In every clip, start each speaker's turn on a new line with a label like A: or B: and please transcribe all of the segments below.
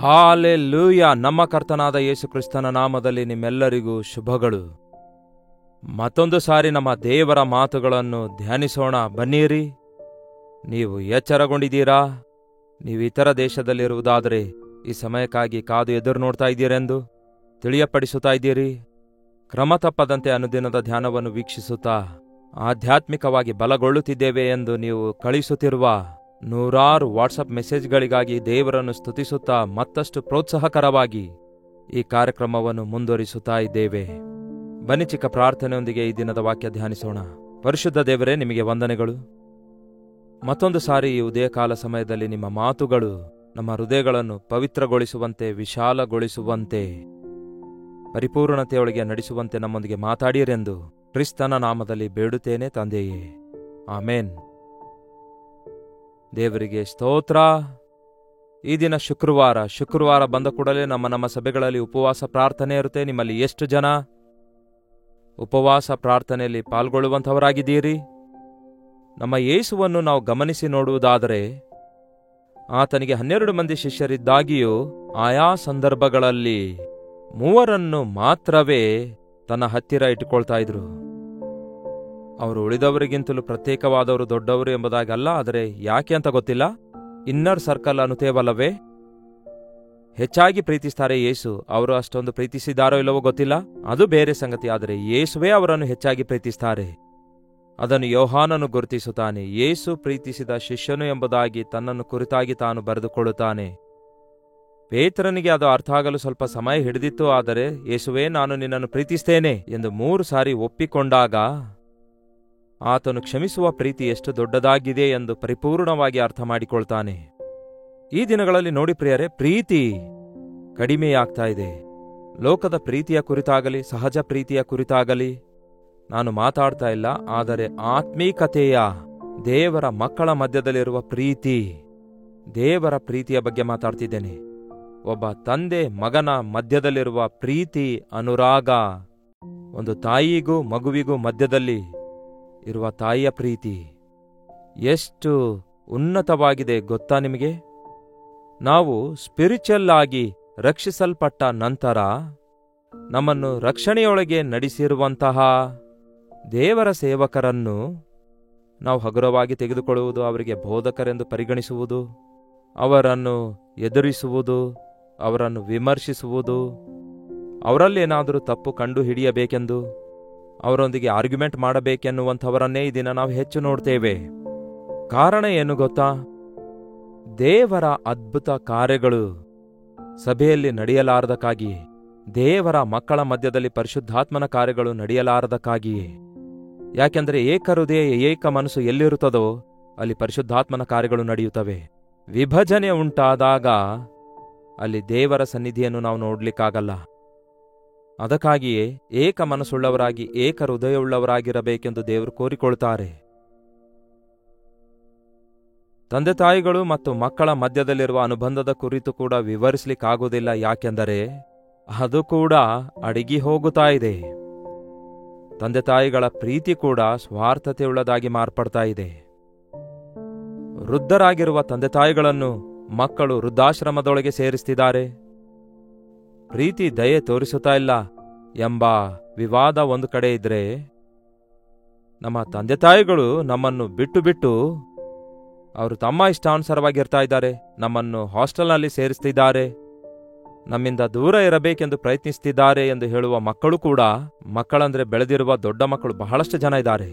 A: Hallelujah. ನಮ್ಮ ಕರ್ತನಾದ ಯೇಸು ಕ್ರಿಸ್ತನ ನಾಮದಲ್ಲಿ ನಿಮ್ಮೆಲ್ಲರಿಗೂ ಶುಭಗಳು. ಮತ್ತೊಂದು ಸಾರಿ ನಮ್ಮ ದೇವರ ಮಾತುಗಳನ್ನು ಧ್ಯಾನಿಸೋಣ ಬನ್ನಿರಿ. ನೀವು ಎಚ್ಚರಗೊಂಡಿದ್ದೀರಾ? ನೀವು ಇತರ ದೇಶದಲ್ಲಿರುವುದಾದರೆ ಈ ಸಮಯಕ್ಕಾಗಿ ಕಾದು ಎದುರು ನೋಡ್ತಾ ಇದ್ದೀರೆಂದು ತಿಳಿಯಪಡಿಸುತ್ತಾ ಇದ್ದೀರಿ. ಕ್ರಮ ತಪ್ಪದಂತೆ ಅನುದಿನದ ಧ್ಯಾನವನ್ನು ವೀಕ್ಷಿಸುತ್ತಾ ಆಧ್ಯಾತ್ಮಿಕವಾಗಿ ಬಲಗೊಳ್ಳುತ್ತಿದ್ದೇವೆ ಎಂದು ನೀವು ಕಳಿಸುತ್ತಿರುವ ನೂರಾರು ವಾಟ್ಸಪ್ ಮೆಸೇಜ್ಗಳಿಗಾಗಿ ದೇವರನ್ನು ಸ್ತುತಿಸುತ್ತಾ ಮತ್ತಷ್ಟು ಪ್ರೋತ್ಸಾಹಕರವಾಗಿ ಈ ಕಾರ್ಯಕ್ರಮವನ್ನು ಮುಂದುವರಿಸುತ್ತಾ ಇದ್ದೇವೆ. ಬನ್ನಿ ಚಿಕ್ಕ ಪ್ರಾರ್ಥನೆಯೊಂದಿಗೆ ಈ ದಿನದ ವಾಕ್ಯ ಧ್ಯಾನಿಸೋಣ. ಪರಿಶುದ್ಧ ದೇವರೇ, ನಿಮಗೆ ವಂದನೆಗಳು. ಮತ್ತೊಂದು ಸಾರಿ ಈ ಉದಯಕಾಲ ಸಮಯದಲ್ಲಿ ನಿಮ್ಮ ಮಾತುಗಳು ನಮ್ಮ ಹೃದಯಗಳನ್ನು ಪವಿತ್ರಗೊಳಿಸುವಂತೆ, ವಿಶಾಲಗೊಳಿಸುವಂತೆ, ಪರಿಪೂರ್ಣತೆಯೊಳಗೆ ನಡೆಸುವಂತೆ ನಮ್ಮೊಂದಿಗೆ ಮಾತಾಡಿರೆಂದು ಕ್ರಿಸ್ತನ ನಾಮದಲ್ಲಿ ಬೇಡುತ್ತೇನೆ ತಂದೆಯೇ, ಆಮೇನ್. ದೇವರಿಗೆ ಸ್ತೋತ್ರ. ಈ ದಿನ ಶುಕ್ರವಾರ ಬಂದ ಕೂಡಲೇ ನಮ್ಮ ಸಭೆಗಳಲ್ಲಿ ಉಪವಾಸ ಪ್ರಾರ್ಥನೆ ಇರುತ್ತೆ. ನಿಮ್ಮಲ್ಲಿ ಎಷ್ಟು ಜನ ಉಪವಾಸ ಪ್ರಾರ್ಥನೆಯಲ್ಲಿ ಪಾಲ್ಗೊಳ್ಳುವಂಥವರಾಗಿದ್ದೀರಿ? ನಮ್ಮ ಯೇಸುವನ್ನು ನಾವು ಗಮನಿಸಿ ನೋಡುವುದಾದರೆ, ಆತನಿಗೆ 12 ಮಂದಿ ಶಿಷ್ಯರಿದ್ದಾಗಿಯೂ ಆಯಾ ಸಂದರ್ಭಗಳಲ್ಲಿ 3 ಮಾತ್ರವೇ ತನ್ನ ಹತ್ತಿರ ಇಟ್ಟುಕೊಳ್ತಾ ಇದ್ರು. ಅವರು ಉಳಿದವರಿಗಿಂತಲೂ ಪ್ರತ್ಯೇಕವಾದವರು, ದೊಡ್ಡವರು ಎಂಬುದಾಗಲ್ಲ. ಆದರೆ ಯಾಕೆ ಅಂತ ಗೊತ್ತಿಲ್ಲ. ಇನ್ನರ್ ಸರ್ಕಲ್ ಅನ್ನುತ್ತೇವಲ್ಲವೇ, ಹೆಚ್ಚಾಗಿ ಪ್ರೀತಿಸ್ತಾರೆ ಯೇಸು. ಅವರು ಅಷ್ಟೊಂದು ಪ್ರೀತಿಸಿದಾರೋ ಇಲ್ಲವೋ ಗೊತ್ತಿಲ್ಲ, ಅದು ಬೇರೆ ಸಂಗತಿ. ಆದರೆ ಯೇಸುವೇ ಅವರನ್ನು ಹೆಚ್ಚಾಗಿ ಪ್ರೀತಿಸ್ತಾರೆ. ಅದನ್ನು ಯೋಹಾನನು ಗುರುತಿಸುತ್ತಾನೆ. ಯೇಸು ಪ್ರೀತಿಸಿದ ಶಿಷ್ಯನು ಎಂಬುದಾಗಿ ತನ್ನನ್ನು ಕುರಿತಾಗಿ ತಾನು ಬರೆದುಕೊಳ್ಳುತ್ತಾನೆ. ಪೇತ್ರನಿಗೆ ಅದು ಅರ್ಥ ಆಗಲು ಸ್ವಲ್ಪ ಸಮಯ ಹಿಡಿದಿತ್ತು. ಆದರೆ ಯೇಸುವೇ, ನಾನು ನಿನ್ನನ್ನು ಪ್ರೀತಿಸ್ತೇನೆ ಎಂದು 3 ಸಾರಿ ಒಪ್ಪಿಕೊಂಡಾಗ ಆತನು ಕ್ಷಮಿಸುವ ಪ್ರೀತಿ ಎಷ್ಟು ದೊಡ್ಡದಾಗಿದೆ ಎಂದು ಪರಿಪೂರ್ಣವಾಗಿ ಅರ್ಥ ಮಾಡಿಕೊಳ್ತಾನೆ. ಈ ದಿನಗಳಲ್ಲಿ ನೋಡಿ ಪ್ರಿಯರೇ, ಪ್ರೀತಿ ಕಡಿಮೆಯಾಗ್ತಾ ಇದೆ. ಲೋಕದ ಪ್ರೀತಿಯ ಕುರಿತಾಗಲಿ, ಸಹಜ ಪ್ರೀತಿಯ ಕುರಿತಾಗಲಿ ನಾನು ಮಾತಾಡ್ತಾ ಇಲ್ಲ. ಆದರೆ ಆತ್ಮೀಕತೆಯ, ದೇವರ ಮಕ್ಕಳ ಮಧ್ಯದಲ್ಲಿರುವ ಪ್ರೀತಿ, ದೇವರ ಪ್ರೀತಿಯ ಬಗ್ಗೆ ಮಾತಾಡ್ತಿದ್ದೇನೆ. ಒಬ್ಬ ತಂದೆ ಮಗನ ಮಧ್ಯದಲ್ಲಿರುವ ಪ್ರೀತಿ, ಅನುರಾಗ, ಒಂದು ತಾಯಿಗೂ ಮಗುವಿಗೂ ಮಧ್ಯದಲ್ಲಿ ಇರುವ ತಾಯಿಯ ಪ್ರೀತಿ ಎಷ್ಟು ಉನ್ನತವಾಗಿದೆ ಗೊತ್ತಾ ನಿಮಗೆ? ನಾವು ಸ್ಪಿರಿಚುವಲ್ ಆಗಿ ರಕ್ಷಿಸಲ್ಪಟ್ಟ ನಂತರ ನಮ್ಮನ್ನು ರಕ್ಷಣೆಯೊಳಗೆ ನಡೆಸಿರುವಂತಹ ದೇವರ ಸೇವಕರನ್ನು ನಾವು ಹಗುರವಾಗಿ ತೆಗೆದುಕೊಳ್ಳುವುದು, ಅವರಿಗೆ ಬೋಧಕರೆಂದು ಪರಿಗಣಿಸುವುದು, ಅವರನ್ನು ಎದುರಿಸುವುದು, ಅವರನ್ನು ವಿಮರ್ಶಿಸುವುದು, ಅವರಲ್ಲೇನಾದರೂ ತಪ್ಪು ಕಂಡು ಹಿಡಿಯಬೇಕೆಂದು ಅವರೊಂದಿಗೆ ಆರ್ಗ್ಯುಮೆಂಟ್ ಮಾಡಬೇಕೆನ್ನುವಂಥವರನ್ನೇ ಈ ದಿನ ನಾವು ಹೆಚ್ಚು ನೋಡ್ತೇವೆ. ಕಾರಣ ಏನು ಗೊತ್ತಾ? ದೇವರ ಅದ್ಭುತ ಕಾರ್ಯಗಳು ಸಭೆಯಲ್ಲಿ ನಡೆಯಲಾರದಕ್ಕಾಗಿಯೇ, ದೇವರ ಮಕ್ಕಳ ಮಧ್ಯದಲ್ಲಿ ಪರಿಶುದ್ಧಾತ್ಮನ ಕಾರ್ಯಗಳು ನಡೆಯಲಾರದಕ್ಕಾಗಿಯೇ. ಯಾಕೆಂದರೆ ಏಕಹೃದಯ, ಏಕ ಮನಸ್ಸು ಎಲ್ಲಿರುತ್ತದೋ ಅಲ್ಲಿ ಪರಿಶುದ್ಧಾತ್ಮನ ಕಾರ್ಯಗಳು ನಡೆಯುತ್ತವೆ. ವಿಭಜನೆ ಉಂಟಾದಾಗ ಅಲ್ಲಿ ದೇವರ ಸನ್ನಿಧಿಯನ್ನು ನಾವು ನೋಡ್ಲಿಕ್ಕಾಗಲ್ಲ. ಅದಕ್ಕಾಗಿಯೇ ಏಕ ಮನಸ್ಸುಳ್ಳವರಾಗಿ, ಏಕ ಹೃದಯವುಳ್ಳವರಾಗಿರಬೇಕೆಂದು ದೇವರು ಕೋರಿಕೊಳ್ತಾರೆ. ತಂದೆ ತಾಯಿಗಳು ಮತ್ತು ಮಕ್ಕಳ ಮಧ್ಯದಲ್ಲಿರುವ ಅನುಬಂಧದ ಕುರಿತು ಕೂಡ ವಿವರಿಸಲಿಕ್ಕಾಗುವುದಿಲ್ಲ. ಯಾಕೆಂದರೆ ಅದು ಕೂಡ ಅಡಗಿ ಹೋಗುತ್ತಾ ಇದೆ. ತಂದೆ ತಾಯಿಗಳ ಪ್ರೀತಿ ಕೂಡ ಸ್ವಾರ್ಥತೆಯುಳ್ಳದಾಗಿ ಮಾರ್ಪಡ್ತಾ ಇದೆ. ವೃದ್ಧರಾಗಿರುವ ತಂದೆ ತಾಯಿಗಳನ್ನು ಮಕ್ಕಳು ವೃದ್ಧಾಶ್ರಮದೊಳಗೆ ಸೇರಿಸ್ತಿದ್ದಾರೆ. ಪ್ರೀತಿ, ದಯೆ ತೋರಿಸುತ್ತಾ ಇಲ್ಲ ಎಂಬ ವಿವಾದ ಒಂದು ಕಡೆ ಇದ್ರೆ, ನಮ್ಮ ತಂದೆ ತಾಯಿಗಳು ನಮ್ಮನ್ನು ಬಿಟ್ಟು ಅವರು ತಮ್ಮ ಇಷ್ಟಾನುಸಾರವಾಗಿರ್ತಾ ಇದ್ದಾರೆ. ನಮ್ಮನ್ನು ಹಾಸ್ಟೆಲ್ನಲ್ಲಿ ಸೇರಿಸ್ತಿದ್ದಾರೆ, ನಮ್ಮಿಂದ ದೂರ ಇರಬೇಕೆಂದು ಪ್ರಯತ್ನಿಸ್ತಿದ್ದಾರೆ ಎಂದು ಹೇಳುವ ಮಕ್ಕಳು ಕೂಡ, ಮಕ್ಕಳಂದ್ರೆ ಬೆಳೆದಿರುವ ದೊಡ್ಡ ಮಕ್ಕಳು ಬಹಳಷ್ಟು ಜನ ಇದ್ದಾರೆ.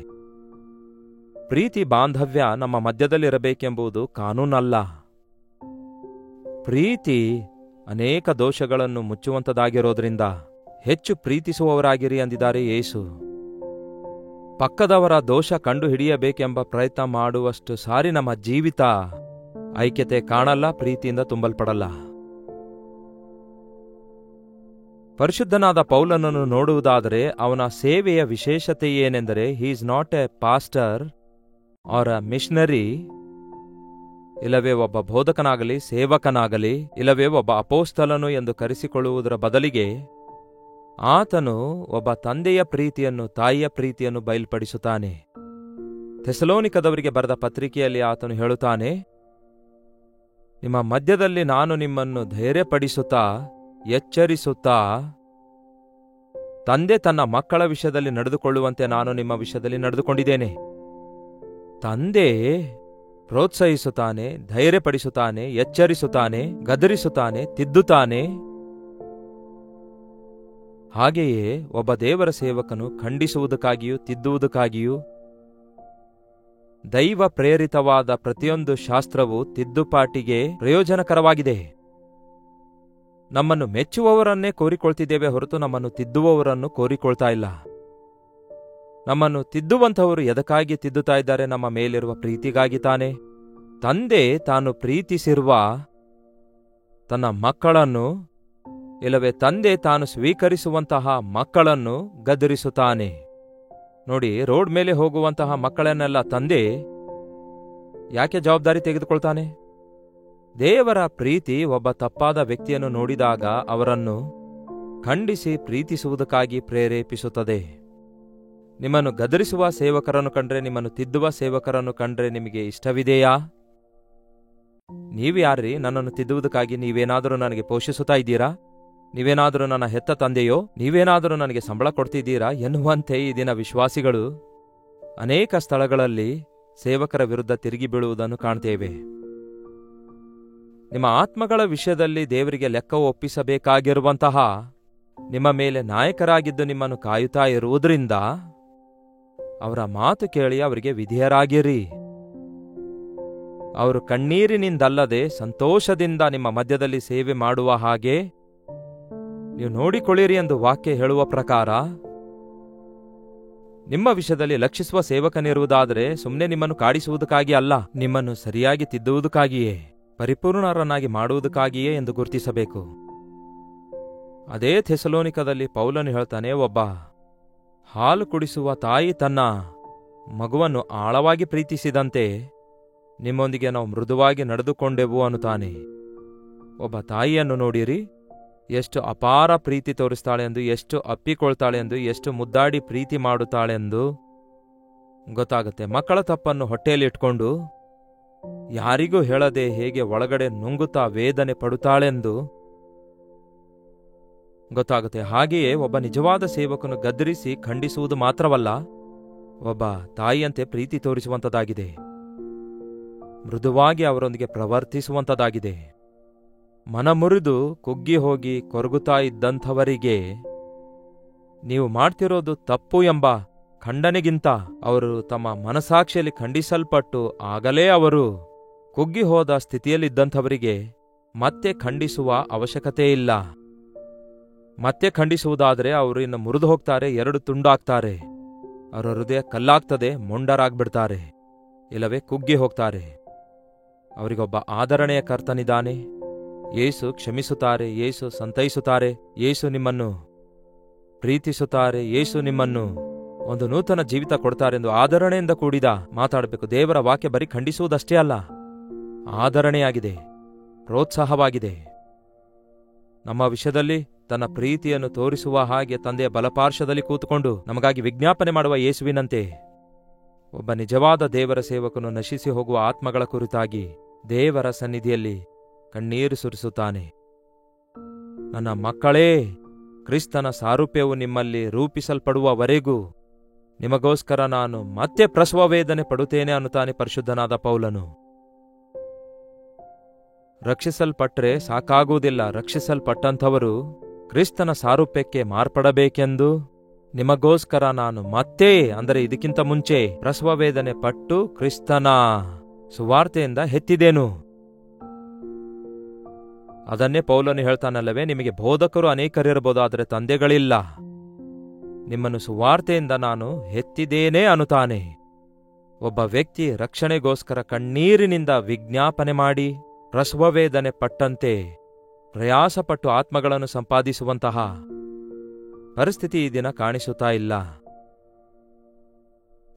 A: ಪ್ರೀತಿ, ಬಾಂಧವ್ಯ ನಮ್ಮ ಮಧ್ಯದಲ್ಲಿರಬೇಕೆಂಬುದು ಕಾನೂನಲ್ಲ. ಪ್ರೀತಿ ಅನೇಕ ದೋಷಗಳನ್ನು ಮುಚ್ಚುವಂಥದ್ದಾಗಿರೋದ್ರಿಂದ ಹೆಚ್ಚು ಪ್ರೀತಿಸುವವರಾಗಿರಿ ಎಂದಿದ್ದಾರೆ ಯೇಸು. ಪಕ್ಕದವರ ದೋಷ ಕಂಡು ಹಿಡಿಯಬೇಕೆಂಬ ಪ್ರಯತ್ನ ಮಾಡುವಷ್ಟು ಸಾರಿ ನಮ್ಮ ಜೀವಿತ ಐಕ್ಯತೆ ಕಾಣಲ್ಲ, ಪ್ರೀತಿಯಿಂದ ತುಂಬಲ್ಪಡಲ್ಲ. ಪರಿಶುದ್ಧನಾದ ಪೌಲನನ್ನು ನೋಡುವುದಾದರೆ ಅವನ ಸೇವೆಯ ವಿಶೇಷತೆ ಏನೆಂದರೆ, he is not a pastor or a missionary, ಇಲ್ಲವೇ ಒಬ್ಬ ಬೋಧಕನಾಗಲಿ, ಸೇವಕನಾಗಲಿ, ಇಲ್ಲವೇ ಒಬ್ಬ ಅಪೋಸ್ತಲನು ಎಂದು ಕರೆಸಿಕೊಳ್ಳುವುದರ ಬದಲಿಗೆ ಆತನು ಒಬ್ಬ ತಂದೆಯ ಪ್ರೀತಿಯನ್ನು, ತಾಯಿಯ ಪ್ರೀತಿಯನ್ನು ಬಯಲ್ಪಡಿಸುತ್ತಾನೆ. ಥೆಸಲೋನಿಕದವರಿಗೆ ಬರೆದ ಪತ್ರಿಕೆಯಲ್ಲಿ ಆತನು ಹೇಳುತ್ತಾನೆ, ನಿಮ್ಮ ಮಧ್ಯದಲ್ಲಿ ನಾನು ನಿಮ್ಮನ್ನು ಧೈರ್ಯಪಡಿಸುತ್ತಾ ಎಚ್ಚರಿಸುತ್ತಾ, ತಂದೆ ತನ್ನ ಮಕ್ಕಳ ವಿಷಯದಲ್ಲಿ ನಡೆದುಕೊಳ್ಳುವಂತೆ ನಾನು ನಿಮ್ಮ ವಿಷಯದಲ್ಲಿ ನಡೆದುಕೊಂಡಿದ್ದೇನೆ. ತಂದೆ ಪ್ರೋತ್ಸಾಹಿಸುತ್ತಾನೆ, ಧೈರ್ಯಪಡಿಸುತ್ತಾನೆ, ಎಚ್ಚರಿಸುತ್ತಾನೆ, ಗದರಿಸುತ್ತಾನೆ, ತಿದ್ದುತ್ತಾನೆ. ಹಾಗೆಯೇ ಒಬ್ಬ ದೇವರ ಸೇವಕನು ಖಂಡಿಸುವುದಕ್ಕಾಗಿಯೂ ತಿದ್ದುವುದಕ್ಕಾಗಿಯೂ ದೈವ ಪ್ರೇರಿತವಾದ ಪ್ರತಿಯೊಂದು ಶಾಸ್ತ್ರವು ತಿದ್ದುಪಾಟಿಗೆ ಪ್ರಯೋಜನಕರವಾಗಿದೆ. ನಮ್ಮನ್ನು ಮೆಚ್ಚುವವರನ್ನೇ ಕೋರಿಕೊಳ್ತಿದ್ದೇವೆ ಹೊರತು ನಮ್ಮನ್ನು ತಿದ್ದುವವರನ್ನು ಕೋರಿಕೊಳ್ತಾ ಇಲ್ಲ. ನಮ್ಮನ್ನು ತಿದ್ದುವಂಥವರು ಎದಕ್ಕಾಗಿ ತಿದ್ದುತ್ತಾ ಇದ್ದಾರೆ? ನಮ್ಮ ಮೇಲಿರುವ ಪ್ರೀತಿಗಾಗಿ ತಾನೆ. ತಂದೆ ತಾನು ಪ್ರೀತಿಸಿರುವ ತನ್ನ ಮಕ್ಕಳನ್ನು, ಇಲ್ಲವೇ ತಂದೆ ತಾನು ಸ್ವೀಕರಿಸುವಂತಹ ಮಕ್ಕಳನ್ನು ಗದರಿಸುತ್ತಾನೆ. ನೋಡಿ, ರೋಡ್ ಮೇಲೆ ಹೋಗುವಂತಹ ಮಕ್ಕಳನ್ನೆಲ್ಲ ತಂದೆ ಯಾಕೆ ಜವಾಬ್ದಾರಿ ತೆಗೆದುಕೊಳ್ತಾನೆ? ದೇವರ ಪ್ರೀತಿ ಒಬ್ಬ ತಪ್ಪಾದ ವ್ಯಕ್ತಿಯನ್ನು ನೋಡಿದಾಗ ಅವರನ್ನು ಖಂಡಿಸಿ ಪ್ರೀತಿಸುವುದಕ್ಕಾಗಿ ಪ್ರೇರೇಪಿಸುತ್ತದೆ. ನಿಮ್ಮನ್ನು ಗದರಿಸುವ ಸೇವಕರನ್ನು ಕಂಡ್ರೆ, ನಿಮ್ಮನ್ನು ತಿದ್ದುವ ಸೇವಕರನ್ನು ಕಂಡ್ರೆ ನಿಮಗೆ ಇಷ್ಟವಿದೆಯಾ? ನೀವ್ಯಾರ್ರಿ ನನ್ನನ್ನು ತಿದ್ದುವುದಕ್ಕಾಗಿ? ನೀವೇನಾದರೂ ನನಗೆ ಪೋಷಿಸುತ್ತಾ ಇದ್ದೀರಾ? ನೀವೇನಾದರೂ ನನ್ನ ಹೆತ್ತ ತಂದೆಯೋ? ನೀವೇನಾದರೂ ನನಗೆ ಸಂಬಳ ಕೊಡ್ತಿದ್ದೀರಾ? ಎನ್ನುವಂತೆ ಈ ದಿನ ವಿಶ್ವಾಸಿಗಳು ಅನೇಕ ಸ್ಥಳಗಳಲ್ಲಿ ಸೇವಕರ ವಿರುದ್ಧ ತಿರುಗಿ ಬೀಳುವುದನ್ನು ಕಾಣ್ತೇವೆ. ನಿಮ್ಮ ಆತ್ಮಗಳ ವಿಷಯದಲ್ಲಿ ದೇವರಿಗೆ ಲೆಕ್ಕ ಒಪ್ಪಿಸಬೇಕಾಗಿರುವಂತಹ ನಿಮ್ಮ ಮೇಲೆ ನಾಯಕರಾಗಿದ್ದು ನಿಮ್ಮನ್ನು ಕಾಯುತ್ತಾ ಇರುವುದರಿಂದ ಅವರ ಮಾತು ಕೇಳಿ ಅವರಿಗೆ ವಿಧೇಯರಾಗಿರಿ. ಅವರು ಕಣ್ಣೀರಿನಿಂದಲ್ಲದೆ ಸಂತೋಷದಿಂದ ನಿಮ್ಮ ಮಧ್ಯದಲ್ಲಿ ಸೇವೆ ಮಾಡುವ ಹಾಗೆ ನೀವು ನೋಡಿಕೊಳ್ಳಿರಿ ಎಂದು ವಾಕ್ಯ ಹೇಳುವ ಪ್ರಕಾರ ನಿಮ್ಮ ವಿಷಯದಲ್ಲಿ ಲಕ್ಷಿಸುವ ಸೇವಕನಿರುವುದಾದರೆ ಸುಮ್ಮನೆ ನಿಮ್ಮನ್ನು ಕಾಡಿಸುವುದಕ್ಕಾಗಿ ಅಲ್ಲ, ನಿಮ್ಮನ್ನು ಸರಿಯಾಗಿ ತಿದ್ದುವುದಕ್ಕಾಗಿಯೇ, ಪರಿಪೂರ್ಣರನ್ನಾಗಿ ಮಾಡುವುದಕ್ಕಾಗಿಯೇ ಎಂದು ಗುರುತಿಸಬೇಕು. ಅದೇ ಥೆಸಲೋನಿಕದಲ್ಲಿ ಪೌಲನು ಹೇಳ್ತಾನೆ, ಒಬ್ಬ ಹಾಲು ಕುಡಿಸುವ ತಾಯಿ ತನ್ನ ಮಗುವನ್ನು ಆಳವಾಗಿ ಪ್ರೀತಿಸಿದಂತೆ ನಿಮ್ಮೊಂದಿಗೆ ನಾವು ಮೃದುವಾಗಿ ನಡೆದುಕೊಂಡೆವು ಅನ್ನುತ್ತಾನೆ. ಒಬ್ಬ ತಾಯಿಯನ್ನು ನೋಡಿರಿ, ಎಷ್ಟು ಅಪಾರ ಪ್ರೀತಿ ತೋರಿಸ್ತಾಳೆಂದು, ಎಷ್ಟು ಅಪ್ಪಿಕೊಳ್ತಾಳೆಂದು, ಎಷ್ಟು ಮುದ್ದಾಡಿ ಪ್ರೀತಿ ಮಾಡುತ್ತಾಳೆಂದು ಗೊತ್ತಾಗುತ್ತೆ. ಮಕ್ಕಳ ತಪ್ಪನ್ನು ಹೊಟ್ಟೆಯಲ್ಲಿಟ್ಕೊಂಡು ಯಾರಿಗೂ ಹೇಳದೆ ಹೇಗೆ ಒಳಗಡೆ ನುಂಗುತ್ತಾ ವೇದನೆ ಪಡುತ್ತಾಳೆಂದು ಗೊತ್ತಾಗುತ್ತೆ. ಹಾಗೆಯೇ ಒಬ್ಬ ನಿಜವಾದ ಸೇವಕನು ಗದರಿಸಿ ಖಂಡಿಸುವುದು ಮಾತ್ರವಲ್ಲ, ಒಬ್ಬ ತಾಯಿಯಂತೆ ಪ್ರೀತಿ ತೋರಿಸುವಂಥದ್ದಾಗಿದೆ, ಮೃದುವಾಗಿ ಅವರೊಂದಿಗೆ ಪ್ರವರ್ತಿಸುವಂಥದ್ದಾಗಿದೆ. ಮನಮುರಿದು ಕುಗ್ಗಿ ಹೋಗಿ ಕೊರಗುತ್ತಾ ಇದ್ದಂಥವರಿಗೆ ನೀವು ಮಾಡ್ತಿರೋದು ತಪ್ಪು ಎಂಬ ಖಂಡನೆಗಿಂತ ಅವರು ತಮ್ಮ ಮನಸಾಕ್ಷಿಯಲ್ಲಿ ಖಂಡಿಸಲ್ಪಟ್ಟು ಆಗಲೇ ಅವರು ಕುಗ್ಗಿ ಹೋದ ಸ್ಥಿತಿಯಲ್ಲಿದ್ದಂಥವರಿಗೆ ಮತ್ತೆ ಖಂಡಿಸುವ ಅವಶ್ಯಕತೆ ಇಲ್ಲ. ಮತ್ತೆ ಖಂಡಿಸುವುದಾದರೆ ಅವರು ಇನ್ನು ಮುರಿದು ಹೋಗ್ತಾರೆ, ಎರಡು ತುಂಡಾಗ್ತಾರೆ, ಅವರ ಹೃದಯ ಕಲ್ಲಾಗ್ತದೆ, ಮೊಂಡರಾಗ್ಬಿಡ್ತಾರೆ, ಇಲ್ಲವೇ ಕುಗ್ಗಿ ಹೋಗ್ತಾರೆ. ಅವರಿಗೊಬ್ಬ ಆದರಣೆಯ ಕರ್ತನಿದ್ದಾನೆ. ಯೇಸು ಕ್ಷಮಿಸುತ್ತಾರೆ, ಯೇಸು ಸಂತೈಸುತ್ತಾರೆ, ಯೇಸು ನಿಮ್ಮನ್ನು ಪ್ರೀತಿಸುತ್ತಾರೆ, ಯೇಸು ನಿಮ್ಮನ್ನು ಒಂದು ನೂತನ ಜೀವಿತ ಕೊಡ್ತಾರೆಂದು ಆದರಣೆಯಿಂದ ಕೂಡಿದ ಮಾತಾಡಬೇಕು. ದೇವರ ವಾಕ್ಯ ಬರೀ ಖಂಡಿಸುವುದಷ್ಟೇ ಅಲ್ಲ, ಆದರಣೆಯಾಗಿದೆ, ಪ್ರೋತ್ಸಾಹವಾಗಿದೆ. ನಮ್ಮ ವಿಷಯದಲ್ಲಿ ತನ್ನ ಪ್ರೀತಿಯನ್ನು ತೋರಿಸುವ ಹಾಗೆ ತಂದೆಯ ಬಲಪಾರ್ಶ್ವದಲ್ಲಿ ಕೂತುಕೊಂಡು ನಮಗಾಗಿ ವಿಜ್ಞಾಪನೆ ಮಾಡುವ ಯೇಸುವಿನಂತೆ ಒಬ್ಬ ನಿಜವಾದ ದೇವರ ಸೇವಕನು ನಶಿಸಿ ಹೋಗುವ ಆತ್ಮಗಳ ಕುರಿತಾಗಿ ದೇವರ ಸನ್ನಿಧಿಯಲ್ಲಿ ಕಣ್ಣೀರು ಸುರಿಸುತ್ತಾನೆ. ನನ್ನ ಮಕ್ಕಳೇ, ಕ್ರಿಸ್ತನ ಸಾರೂಪ್ಯವು ನಿಮ್ಮಲ್ಲಿ ರೂಪಿಸಲ್ಪಡುವವರೆಗೂ ನಿಮಗೋಸ್ಕರ ನಾನು ಮತ್ತೆ ಪ್ರಸವ ವೇದನೆ ಪಡುತ್ತೇನೆ ಅನ್ನುತ್ತಾನೆ ಪರಿಶುದ್ಧನಾದ ಪೌಲನು. ರಕ್ಷಿಸಲ್ಪಟ್ರೆ ಸಾಕಾಗುವುದಿಲ್ಲ, ರಕ್ಷಿಸಲ್ಪಟ್ಟಂಥವರು ಕ್ರಿಸ್ತನ ಸಾರೂಪ್ಯಕ್ಕೆ ಮಾರ್ಪಡಬೇಕೆಂದು ನಿಮಗೋಸ್ಕರ ನಾನು ಮತ್ತೆ, ಅಂದರೆ ಇದಕ್ಕಿಂತ ಮುಂಚೆ ಪ್ರಸವ ವೇದನೆ ಪಟ್ಟು ಕ್ರಿಸ್ತನ ಸುವಾರ್ತೆಯಿಂದ ಹೆತ್ತಿದೇನು. ಅದನ್ನೇ ಪೌಲನು ಹೇಳ್ತಾನಲ್ಲವೇ, ನಿಮಗೆ ಬೋಧಕರು ಅನೇಕರಿರಬಹುದು, ಆದರೆ ತಂದೆಗಳಿಲ್ಲ, ನಿಮ್ಮನ್ನು ಸುವಾರ್ತೆಯಿಂದ ನಾನು ಹೆತ್ತಿದ್ದೇನೆ ಅನ್ನುತ್ತಾನೆ. ಒಬ್ಬ ವ್ಯಕ್ತಿ ರಕ್ಷಣೆಗೋಸ್ಕರ ಕಣ್ಣೀರಿನಿಂದ ವಿಜ್ಞಾಪನೆ ಮಾಡಿ ಪ್ರಸವವೇದನೆ ಪಟ್ಟಂತೆ ಪ್ರಯಾಸಪಟ್ಟು ಆತ್ಮಗಳನ್ನು ಸಂಪಾದಿಸುವಂತಹ ಪರಿಸ್ಥಿತಿ ಈ ದಿನ ಕಾಣಿಸುತ್ತಾ ಇಲ್ಲ.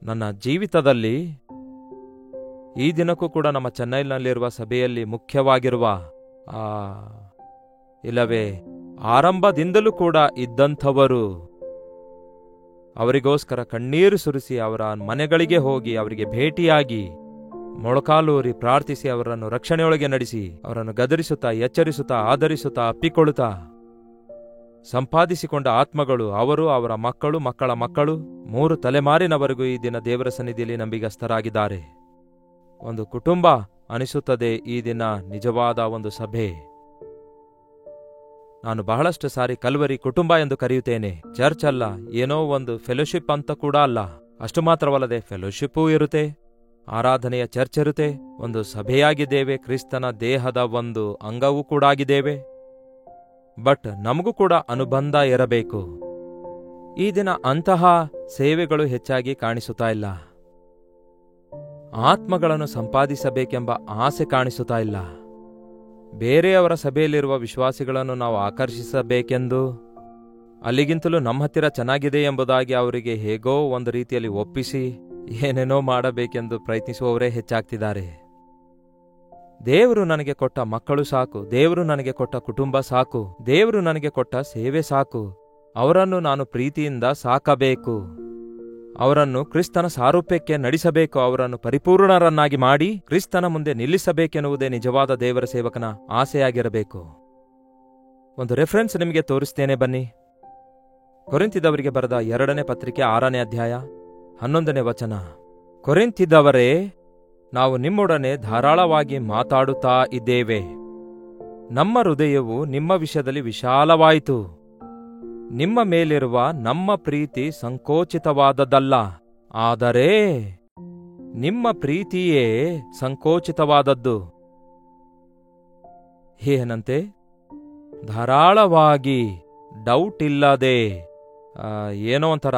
A: ನನ್ನ ಜೀವಿತದಲ್ಲಿ ಈ ದಿನಕ್ಕೂ ಕೂಡ ನಮ್ಮ ಚೆನ್ನೈನಲ್ಲಿರುವ ಸಭೆಯಲ್ಲಿ ಮುಖ್ಯವಾಗಿರುವ ಇಲ್ಲವೇ ಆರಂಭದಿಂದಲೂ ಕೂಡ ಇದ್ದಂಥವರು ಅವರಿಗೋಸ್ಕರ ಕಣ್ಣೀರು ಸುರಿಸಿ ಅವರ ಮನೆಗಳಿಗೆ ಹೋಗಿ ಅವರಿಗೆ ಭೇಟಿಯಾಗಿ ಮೊಳಕಾಲೂರಿ ಪ್ರಾರ್ಥಿಸಿ ಅವರನ್ನು ರಕ್ಷಣೆಯೊಳಗೆ ನಡೆಸಿ ಅವರನ್ನು ಗದರಿಸುತ್ತಾ, ಎಚ್ಚರಿಸುತ್ತಾ, ಆದರಿಸುತ್ತಾ, ಅಪ್ಪಿಕೊಳ್ಳುತ್ತಾ ಸಂಪಾದಿಸಿಕೊಂಡ ಆತ್ಮಗಳು, ಅವರು, ಅವರ ಮಕ್ಕಳು, ಮಕ್ಕಳ ಮಕ್ಕಳು, 3 ತಲೆಮಾರಿನವರೆಗೂ ಈ ದಿನ ದೇವರ ಸನ್ನಿಧಿಯಲ್ಲಿ ನಂಬಿಗಸ್ತರಾಗಿದ್ದಾರೆ. ಒಂದು ಕುಟುಂಬ ಅನಿಸುತ್ತದೆ ಈ ದಿನ, ನಿಜವಾದ ಒಂದು ಸಭೆ. ನಾನು ಬಹಳಷ್ಟು ಸಾರಿ ಕಲ್ವರಿ ಕುಟುಂಬ ಎಂದು ಕರೆಯುತ್ತೇನೆ. ಚರ್ಚ್ ಅಲ್ಲ, ಏನೋ ಒಂದು ಫೆಲೋಶಿಪ್ ಅಂತ ಕೂಡ ಅಲ್ಲ. ಅಷ್ಟು ಮಾತ್ರವಲ್ಲದೆ ಫೆಲೋಶಿಪ್ಪೂ ಇರುತ್ತೆ, ಆರಾಧನೆಯ ಚರ್ಚ್ ಇರುತ್ತೆ, ಒಂದು ಸಭೆಯಾಗಿದ್ದೇವೆ, ಕ್ರಿಸ್ತನ ದೇಹದ ಒಂದು ಅಂಗವೂ ಕೂಡ ಆಗಿದ್ದೇವೆ. ಬಟ್ ನಮಗೂ ಕೂಡ ಅನುಬಂಧ ಇರಬೇಕು. ಈ ದಿನ ಅಂತಹ ಸೇವೆಗಳು ಹೆಚ್ಚಾಗಿ ಕಾಣಿಸುತ್ತಾ ಇಲ್ಲ. ಆತ್ಮಗಳನ್ನು ಸಂಪಾದಿಸಬೇಕೆಂಬ ಆಸೆ ಕಾಣಿಸುತ್ತಾ ಇಲ್ಲ. ಬೇರೆಯವರ ಸಭೆಯಲ್ಲಿರುವ ವಿಶ್ವಾಸಿಗಳನ್ನು ನಾವು ಆಕರ್ಷಿಸಬೇಕೆಂದು, ಅಲ್ಲಿಗಿಂತಲೂ ನಮ್ಮ ಹತ್ತಿರ ಚೆನ್ನಾಗಿದೆ ಎಂಬುದಾಗಿ ಅವರಿಗೆ ಹೇಗೋ ಒಂದು ರೀತಿಯಲ್ಲಿ ಒಪ್ಪಿಸಿ ಏನೇನೋ ಮಾಡಬೇಕೆಂದು ಪ್ರಯತ್ನಿಸುವವರೇ ಹೆಚ್ಚಾಗ್ತಿದ್ದಾರೆ. ದೇವರು ನನಗೆ ಕೊಟ್ಟ ಮಕ್ಕಳು ಸಾಕು, ದೇವರು ನನಗೆ ಕೊಟ್ಟ ಕುಟುಂಬ ಸಾಕು, ದೇವರು ನನಗೆ ಕೊಟ್ಟ ಸೇವೆ ಸಾಕು, ಅವರನ್ನು ನಾನು ಪ್ರೀತಿಯಿಂದ ಸಾಕಬೇಕು, ಅವರನ್ನು ಕ್ರಿಸ್ತನ ಸಾರೂಪ್ಯಕ್ಕೆ ನಡೆಸಬೇಕು, ಅವರನ್ನು ಪರಿಪೂರ್ಣರನ್ನಾಗಿ ಮಾಡಿ ಕ್ರಿಸ್ತನ ಮುಂದೆ ನಿಲ್ಲಿಸಬೇಕೆನ್ನುವುದೇ ನಿಜವಾದ ದೇವರ ಸೇವಕನ ಆಸೆಯಾಗಿರಬೇಕು. ಒಂದು ರೆಫರೆನ್ಸ್ ನಿಮಗೆ ತೋರಿಸ್ತೇನೆ ಬನ್ನಿ. ಕೊರಿಂಥದವರಿಗೆ ಬರೆದ 2ನೇ ಪತ್ರಿಕೆ 6ನೇ ಅಧ್ಯಾಯ 11ನೇ ವಚನ. ಕೊರಿಂಥದವರೇ, ನಾವು ನಿಮ್ಮೊಡನೆ ಧಾರಾಳವಾಗಿ ಮಾತಾಡುತ್ತಾ ಇದ್ದೇವೆ. ನಮ್ಮ ಹೃದಯವು ನಿಮ್ಮ ವಿಷಯದಲ್ಲಿ ವಿಶಾಲವಾಯಿತು. ನಿಮ್ಮ ಮೇಲಿರುವ ನಮ್ಮ ಪ್ರೀತಿ ಸಂಕೋಚಿತವಾದದ್ದಲ್ಲ, ಆದರೆ ನಿಮ್ಮ ಪ್ರೀತಿಯೇ ಸಂಕೋಚಿತವಾದದ್ದು. ಏನಂತೆ? ಧಾರಾಳವಾಗಿ, ಡೌಟ್ ಇಲ್ಲದೆ, ಏನೋ ಒಂಥರ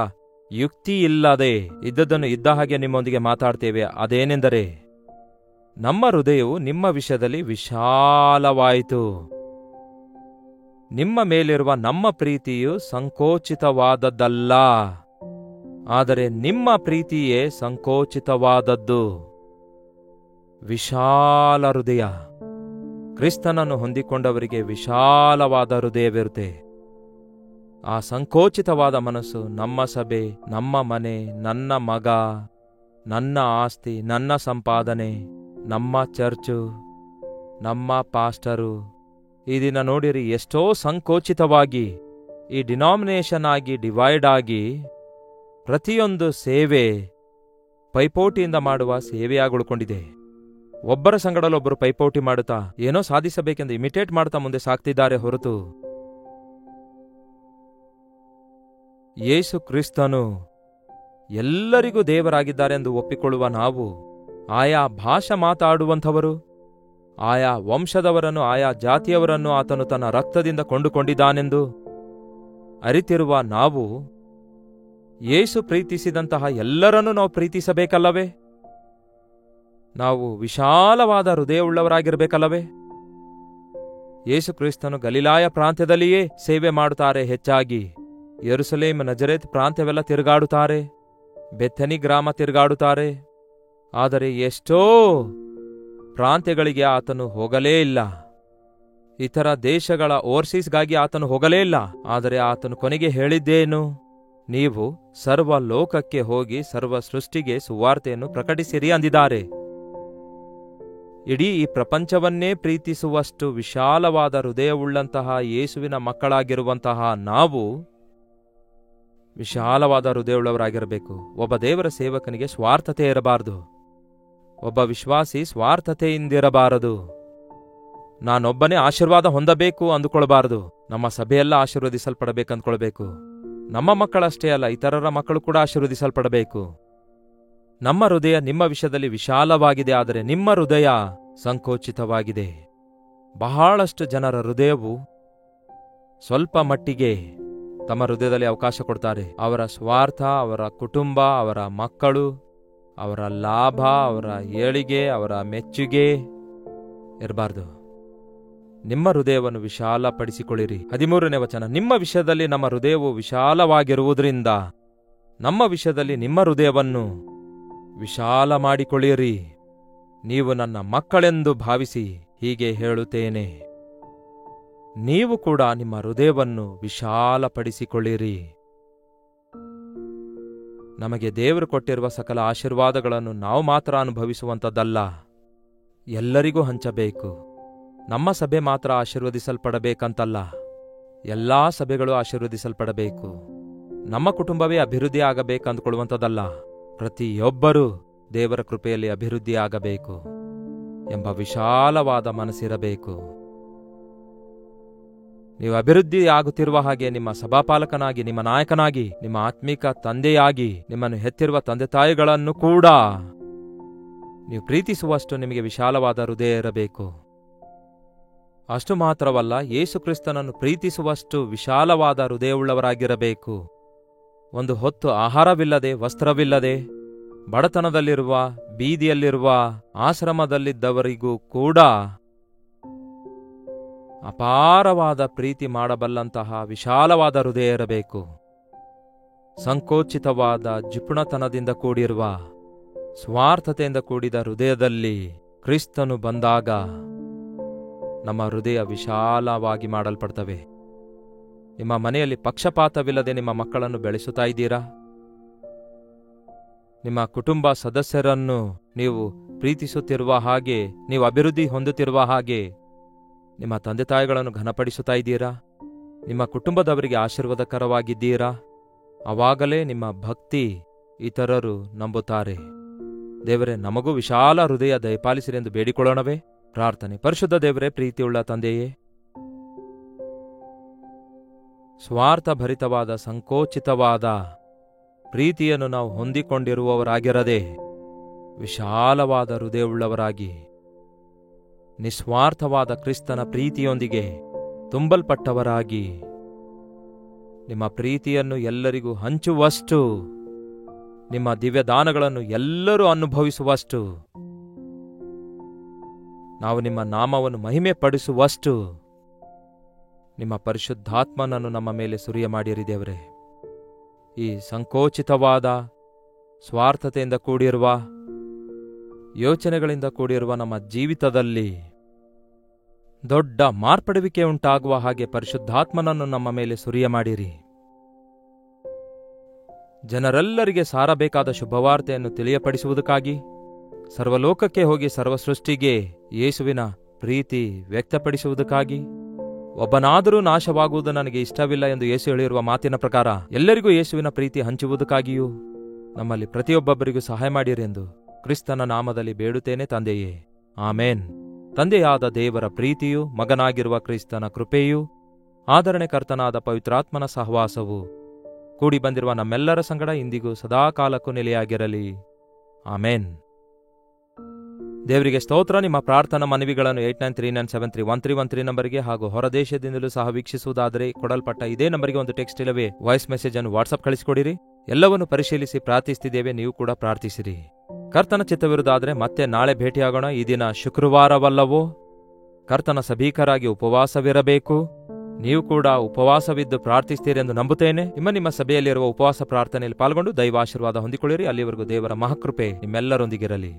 A: ಯುಕ್ತಿ ಇಲ್ಲದೆ ಇದ್ದದನ್ನು ಇದ್ದ ಹಾಗೆ ನಿಮ್ಮೊಂದಿಗೆ ಮಾತಾಡ್ತೇವೆ. ಅದೇನೆಂದರೆ, ನಮ್ಮ ಹೃದಯವು ನಿಮ್ಮ ವಿಷಯದಲ್ಲಿ ವಿಶಾಲವಾಯಿತು. ನಿಮ್ಮ ಮೇಲಿರುವ ನಮ್ಮ ಪ್ರೀತಿಯು ಸಂಕೋಚಿತವಾದದ್ದಲ್ಲ, ಆದರೆ ನಿಮ್ಮ ಪ್ರೀತಿಯೇ ಸಂಕೋಚಿತವಾದದ್ದು. ವಿಶಾಲ ಹೃದಯ. ಕ್ರಿಸ್ತನನ್ನು ಹೊಂದಿಕೊಂಡವರಿಗೆ ವಿಶಾಲವಾದ ಹೃದಯವಿರುತ್ತೆ. ಆ ಸಂಕೋಚಿತವಾದ ಮನಸ್ಸು ನಮ್ಮ ಸಭೆ, ನಮ್ಮ ಮನೆ, ನನ್ನ ಮಗ, ನನ್ನ ಆಸ್ತಿ, ನನ್ನ ಸಂಪಾದನೆ, ನಮ್ಮ ಚರ್ಚು, ನಮ್ಮ ಪಾಸ್ಟರು. ಈ ದಿನ ನೋಡಿರಿ, ಎಷ್ಟೋ ಸಂಕೋಚಿತವಾಗಿ ಈ ಡಿನಾಮಿನೇಷನ್ ಆಗಿ ಡಿವೈಡ್ ಆಗಿ ಪ್ರತಿಯೊಂದು ಸೇವೆ ಪೈಪೋಟಿಯಿಂದ ಮಾಡುವ ಸೇವೆಯಾಗಿ ಉಳ್ಕೊಂಡಿದೆ. ಒಬ್ಬರ ಸಂಗಡಲೊಬ್ಬರು ಪೈಪೋಟಿ ಮಾಡುತ್ತಾ ಏನೋ ಸಾಧಿಸಬೇಕೆಂದು ಇಮಿಟೇಟ್ ಮಾಡ್ತಾ ಮುಂದೆ ಸಾಗ್ತಿದ್ದಾರೆ ಹೊರತು ಯೇಸು ಕ್ರಿಸ್ತನು ಎಲ್ಲರಿಗೂ ದೇವರಾಗಿದ್ದಾರೆಂದು ಒಪ್ಪಿಕೊಳ್ಳುವ ನಾವು, ಆಯಾ ಭಾಷೆ ಮಾತಾಡುವಂಥವರು, ಆಯಾ ವಂಶದವರನ್ನು, ಆಯಾ ಜಾತಿಯವರನ್ನು ಆತನು ತನ್ನ ರಕ್ತದಿಂದ ಕೊಂಡುಕೊಂಡಿದ್ದಾನೆಂದು ಅರಿತಿರುವ ನಾವು, ಯೇಸು ಪ್ರೀತಿಸಿದಂತಹ ಎಲ್ಲರನ್ನೂ ನಾವು ಪ್ರೀತಿಸಬೇಕಲ್ಲವೇ? ನಾವು ವಿಶಾಲವಾದ ಹೃದಯವುಳ್ಳವರಾಗಿರಬೇಕಲ್ಲವೇ? ಯೇಸು ಕ್ರಿಸ್ತನು ಗಲಿಲಾಯ ಪ್ರಾಂತ್ಯದಲ್ಲಿಯೇ ಸೇವೆ ಮಾಡುತ್ತಾರೆ. ಹೆಚ್ಚಾಗಿ ಯೆರೂಸಲೇಮ್, ನಜರೇತ್ ಪ್ರಾಂತ್ಯವೆಲ್ಲ ತಿರುಗಾಡುತ್ತಾರೆ, ಬೆಥನಿ ಗ್ರಾಮ ತಿರುಗಾಡುತ್ತಾರೆ. ಆದರೆ ಎಷ್ಟೋ ಪ್ರಾಂತ್ಯಗಳಿಗೆ ಆತನು ಹೋಗಲೇ ಇಲ್ಲ. ಇತರ ದೇಶಗಳ ಓವರ್ಸೀಸ್ಗಾಗಿ ಆತನು ಹೋಗಲೇ ಇಲ್ಲ. ಆದರೆ ಆತನು ಕೊನೆಗೆ ಹೇಳಿದ್ದೇನು? ನೀವು ಸರ್ವ ಲೋಕಕ್ಕೆ ಹೋಗಿ ಸರ್ವ ಸೃಷ್ಟಿಗೆ ಸುವಾರ್ತೆಯನ್ನು ಪ್ರಕಟಿಸಿರಿ ಅಂದಿದ್ದಾರೆ. ಇಡೀ ಈ ಪ್ರಪಂಚವನ್ನೇ ಪ್ರೀತಿಸುವಷ್ಟು ವಿಶಾಲವಾದ ಹೃದಯವುಳ್ಳಂತಹ ಯೇಸುವಿನ ಮಕ್ಕಳಾಗಿರುವಂತಹ ನಾವು ವಿಶಾಲವಾದ ಹೃದಯವುಳ್ಳವರಾಗಿರಬೇಕು. ಒಬ್ಬ ದೇವರ ಸೇವಕನಿಗೆ ಸ್ವಾರ್ಥತೆ ಇರಬಾರದು. ಒಬ್ಬ ವಿಶ್ವಾಸಿ ಸ್ವಾರ್ಥತೆಯಿಂದಿರಬಾರದು. ನಾನೊಬ್ಬನೇ ಆಶೀರ್ವಾದ ಹೊಂದಬೇಕು ಅಂದುಕೊಳ್ಬಾರದು. ನಮ್ಮ ಸಭೆಯೆಲ್ಲ ಆಶೀರ್ವದಿಸಲ್ಪಡಬೇಕಂದ್ಕೊಳ್ಬೇಕು. ನಮ್ಮ ಮಕ್ಕಳಷ್ಟೇ ಅಲ್ಲ, ಇತರರ ಮಕ್ಕಳು ಕೂಡ ಆಶೀರ್ವದಿಸಲ್ಪಡಬೇಕು. ನಮ್ಮ ಹೃದಯ ನಿಮ್ಮ ವಿಷಯದಲ್ಲಿ ವಿಶಾಲವಾಗಿದೆ, ಆದರೆ ನಿಮ್ಮ ಹೃದಯ ಸಂಕೋಚಿತವಾಗಿದೆ. ಬಹಳಷ್ಟು ಜನರ ಹೃದಯವು ಸ್ವಲ್ಪ ಮಟ್ಟಿಗೆ ತಮ್ಮ ಹೃದಯದಲ್ಲಿ ಅವಕಾಶ ಕೊಡ್ತಾರೆ. ಅವರ ಸ್ವಾರ್ಥ, ಅವರ ಕುಟುಂಬ, ಅವರ ಮಕ್ಕಳು, ಅವರ ಲಾಭ, ಅವರ ಏಳಿಗೆ, ಅವರ ಮೆಚ್ಚುಗೆ ಇರಬಾರ್ದು. ನಿಮ್ಮ ಹೃದಯವನ್ನು ವಿಶಾಲಪಡಿಸಿಕೊಳ್ಳಿರಿ. 13ನೇ ವಚನ. ನಿಮ್ಮ ವಿಷಯದಲ್ಲಿ ನಮ್ಮ ಹೃದಯವು ವಿಶಾಲವಾಗಿರುವುದರಿಂದ ನಮ್ಮ ವಿಷಯದಲ್ಲಿ ನಿಮ್ಮ ಹೃದಯವನ್ನು ವಿಶಾಲ ಮಾಡಿಕೊಳ್ಳಿರಿ. ನೀವು ನನ್ನ ಮಕ್ಕಳೆಂದು ಭಾವಿಸಿ ಹೀಗೆ ಹೇಳುತ್ತೇನೆ. ನೀವು ಕೂಡ ನಿಮ್ಮ ಹೃದಯವನ್ನು ವಿಶಾಲಪಡಿಸಿಕೊಳ್ಳಿರಿ. ನಮಗೆ ದೇವರು ಕೊಟ್ಟಿರುವ ಸಕಲ ಆಶೀರ್ವಾದಗಳನ್ನು ನಾವು ಮಾತ್ರ ಅನುಭವಿಸುವಂಥದ್ದಲ್ಲ, ಎಲ್ಲರಿಗೂ ಹಂಚಬೇಕು. ನಮ್ಮ ಸಭೆ ಮಾತ್ರ ಆಶೀರ್ವದಿಸಲ್ಪಡಬೇಕಂತಲ್ಲ, ಎಲ್ಲಾ ಸಭೆಗಳು ಆಶೀರ್ವದಿಸಲ್ಪಡಬೇಕು. ನಮ್ಮ ಕುಟುಂಬವೇ ಅಭಿವೃದ್ಧಿ ಆಗಬೇಕಂದುಕೊಳ್ಳುವಂಥದ್ದಲ್ಲ, ಪ್ರತಿಯೊಬ್ಬರೂ ದೇವರ ಕೃಪೆಯಲ್ಲಿ ಅಭಿವೃದ್ಧಿ ಆಗಬೇಕು ಎಂಬ ವಿಶಾಲವಾದ ಮನಸ್ಸಿರಬೇಕು. ನೀವು ಅಭಿವೃದ್ಧಿ ಆಗುತ್ತಿರುವ ಹಾಗೆ ನಿಮ್ಮ ಸಭಾಪಾಲಕನಾಗಿ, ನಿಮ್ಮ ನಾಯಕನಾಗಿ, ನಿಮ್ಮ ಆತ್ಮಿಕ ತಂದೆಯಾಗಿ, ನಿಮ್ಮನ್ನು ಹೆತ್ತಿರುವ ತಂದೆ ತಾಯಿಗಳನ್ನು ಕೂಡ ನೀವು ಪ್ರೀತಿಸುವಷ್ಟು ನಿಮಗೆ ವಿಶಾಲವಾದ ಹೃದಯ ಇರಬೇಕು. ಅಷ್ಟು ಮಾತ್ರವಲ್ಲ, ಯೇಸು ಕ್ರಿಸ್ತನನ್ನು ಪ್ರೀತಿಸುವಷ್ಟು ವಿಶಾಲವಾದ ಹೃದಯವುಳ್ಳವರಾಗಿರಬೇಕು. ಒಂದು ಹೊತ್ತು ಆಹಾರವಿಲ್ಲದೆ, ವಸ್ತ್ರವಿಲ್ಲದೆ, ಬಡತನದಲ್ಲಿರುವ, ಬೀದಿಯಲ್ಲಿರುವ, ಆಶ್ರಮದಲ್ಲಿದ್ದವರಿಗೂ ಕೂಡ ಅಪಾರವಾದ ಪ್ರೀತಿ ಮಾಡಬಲ್ಲಂತಹ ವಿಶಾಲವಾದ ಹೃದಯ ಇರಬೇಕು. ಸಂಕೋಚಿತವಾದ ಜಿಪುಣತನದಿಂದ ಕೂಡಿರುವ, ಸ್ವಾರ್ಥತೆಯಿಂದ ಕೂಡಿದ ಹೃದಯದಲ್ಲಿ ಕ್ರಿಸ್ತನು ಬಂದಾಗ ನಮ್ಮ ಹೃದಯ ವಿಶಾಲವಾಗಿ ಮಾಡಲ್ಪಡ್ತವೆ. ನಿಮ್ಮ ಮನೆಯಲ್ಲಿ ಪಕ್ಷಪಾತವಿಲ್ಲದೆ ನಿಮ್ಮ ಮಕ್ಕಳನ್ನು ಬೆಳೆಸುತ್ತಾ ಇದ್ದೀರಾ? ನಿಮ್ಮ ಕುಟುಂಬ ಸದಸ್ಯರನ್ನು ನೀವು ಪ್ರೀತಿಸುತ್ತಿರುವ ಹಾಗೆ, ನೀವು ಅಭಿವೃದ್ಧಿ ಹೊಂದುತ್ತಿರುವ ಹಾಗೆ ನಿಮ್ಮ ತಂದೆ ತಾಯಿಗಳನ್ನು ಘನಪಡಿಸುತ್ತಾ ಇದ್ದೀರಾ? ನಿಮ್ಮ ಕುಟುಂಬದವರಿಗೆ ಆಶೀರ್ವಾದಕರವಾಗಿದ್ದೀರಾ? ಆವಾಗಲೇ ನಿಮ್ಮ ಭಕ್ತಿ ಇತರರು ನಂಬುತ್ತಾರೆ. ದೇವರೇ, ನಮಗೂ ವಿಶಾಲ ಹೃದಯ ದಯಪಾಲಿಸಿರೆಂದು ಬೇಡಿಕೊಳ್ಳೋಣವೇ? ಪ್ರಾರ್ಥನೆ. ಪರಿಶುದ್ಧ ದೇವರೇ, ಪ್ರೀತಿಯುಳ್ಳ ತಂದೆಯೇ, ಸ್ವಾರ್ಥಭರಿತವಾದ, ಸಂಕೋಚಿತವಾದ ಪ್ರೀತಿಯನ್ನು ನಾವು ಹೊಂದಿಕೊಂಡಿರುವವರಾಗಿರದೆ ವಿಶಾಲವಾದ ಹೃದಯವುಳ್ಳವರಾಗಿ ನಿಸ್ವಾರ್ಥವಾದ ಕ್ರಿಸ್ತನ ಪ್ರೀತಿಯೊಂದಿಗೆ ತುಂಬಲ್ಪಟ್ಟವರಾಗಿ ನಿಮ್ಮ ಪ್ರೀತಿಯನ್ನು ಎಲ್ಲರಿಗೂ ಹಂಚುವಷ್ಟು, ನಿಮ್ಮ ದಿವ್ಯದಾನಗಳನ್ನು ಎಲ್ಲರೂ ಅನುಭವಿಸುವಷ್ಟು, ನಾವು ನಿಮ್ಮ ನಾಮವನ್ನು ಮಹಿಮೆ ಪಡಿಸುವಷ್ಟು ನಿಮ್ಮ ಪರಿಶುದ್ಧಾತ್ಮನನ್ನು ನಮ್ಮ ಮೇಲೆ ಸುರಿಯ ಮಾಡಿರಿ ದೇವರೇ. ಈ ಸಂಕೋಚಿತವಾದ, ಸ್ವಾರ್ಥತೆಯಿಂದ ಕೂಡಿರುವ, ಯೋಚನೆಗಳಿಂದ ಕೂಡಿರುವ ನಮ್ಮ ಜೀವಿತದಲ್ಲಿ ದೊಡ್ಡ ಮಾರ್ಪಡುವಿಕೆ ಉಂಟಾಗುವ ಹಾಗೆ ಪರಿಶುದ್ಧಾತ್ಮನನ್ನು ನಮ್ಮ ಮೇಲೆ ಸುರಿಯ ಮಾಡಿರಿ. ಜನರೆಲ್ಲರಿಗೆ ಸಾರಬೇಕಾದ ಶುಭವಾರ್ತೆಯನ್ನು ತಿಳಿಯಪಡಿಸುವುದಕ್ಕಾಗಿ, ಸರ್ವಲೋಕಕ್ಕೆ ಹೋಗಿ ಸರ್ವಸೃಷ್ಟಿಗೆ ಯೇಸುವಿನ ಪ್ರೀತಿ ವ್ಯಕ್ತಪಡಿಸುವುದಕ್ಕಾಗಿ, ಒಬ್ಬನಾದರೂ ನಾಶವಾಗುವುದು ನನಗೆ ಇಷ್ಟವಿಲ್ಲ ಎಂದು ಯೇಸು ಹೇಳಿರುವ ಮಾತಿನ ಪ್ರಕಾರ ಎಲ್ಲರಿಗೂ ಯೇಸುವಿನ ಪ್ರೀತಿ ಹಂಚುವುದಕ್ಕಾಗಿಯೂ ನಮ್ಮಲ್ಲಿ ಪ್ರತಿಯೊಬ್ಬೊಬ್ಬರಿಗೂ ಸಹಾಯ ಮಾಡಿರೆಂದು ಕ್ರಿಸ್ತನ ನಾಮದಲ್ಲಿ ಬೇಡುತ್ತೇನೆ ತಂದೆಯೇ, ಆಮೇನ್. ತಂದೆಯಾದ ದೇವರ ಪ್ರೀತಿಯೂ, ಮಗನಾಗಿರುವ ಕ್ರಿಸ್ತನ ಕೃಪೆಯೂ, ಆದರಣೆಕರ್ತನಾದ ಪವಿತ್ರಾತ್ಮನ ಸಹವಾಸವು ಕೂಡಿ ಬಂದಿರುವ ನಮ್ಮೆಲ್ಲರ ಸಂಗಡ ಇಂದಿಗೂ ಸದಾಕಾಲಕ್ಕೂ ನೆಲೆಯಾಗಿರಲಿ. ಆಮೇನ್. ದೇವರಿಗೆ ಸ್ತೋತ್ರ. ನಿಮ್ಮ ಪ್ರಾರ್ಥನಾ ಮನವಿಗಳನ್ನು 8939731313 ನಂಬರ್ಗೆ ಹಾಗೂ ಹೊರದೇಶದಿಂದಲೂ ಸಹ ವೀಕ್ಷಿಸುವುದಾದರೆ ಕೊಡಲ್ಪಟ್ಟ ಇದೇ ನಂಬರ್ಗೆ ಒಂದು ಟೆಕ್ಸ್ಟ್ ಇಲ್ಲವೇ ವಾಯ್ಸ್ ಮೆಸೇಜ್ ಅನ್ನು ವಾಟ್ಸಪ್ ಕಳಿಸಿಕೊಡಿರಿ. ಎಲ್ಲವನ್ನು ಪರಿಶೀಲಿಸಿ ಪ್ರಾರ್ಥಿಸುತ್ತಿದ್ದೇವೆ, ನೀವು ಕೂಡ ಪ್ರಾರ್ಥಿಸಿರಿ. ಕರ್ತನ ಚಿತ್ತವಿರುವುದಾದರೆ ಮತ್ತೆ ನಾಳೆ ಭೇಟಿಯಾಗೋಣ. ಈ ದಿನ ಶುಕ್ರವಾರವಲ್ಲವೋ? ಕರ್ತನ ಸಭೀಕರಾಗಿ ಉಪವಾಸವಿರಬೇಕು. ನೀವು ಕೂಡ ಉಪವಾಸವಿದ್ದು ಪ್ರಾರ್ಥಿಸ್ತೀರೆಂದು ನಂಬುತ್ತೇನೆ. ನಿಮ್ಮ ಸಭೆಯಲ್ಲಿರುವ ಉಪವಾಸ ಪ್ರಾರ್ಥನೆಯಲ್ಲಿ ಪಾಲ್ಗೊಂಡು ದೈವಾಶೀರ್ವಾದ ಹೊಂದಿಕೊಳ್ಳಿರಿ. ಅಲ್ಲಿವರೆಗೂ ದೇವರ ಮಹಾಕೃಪೆ ನಿಮ್ಮೆಲ್ಲರೊಂದಿಗಿರಲಿ.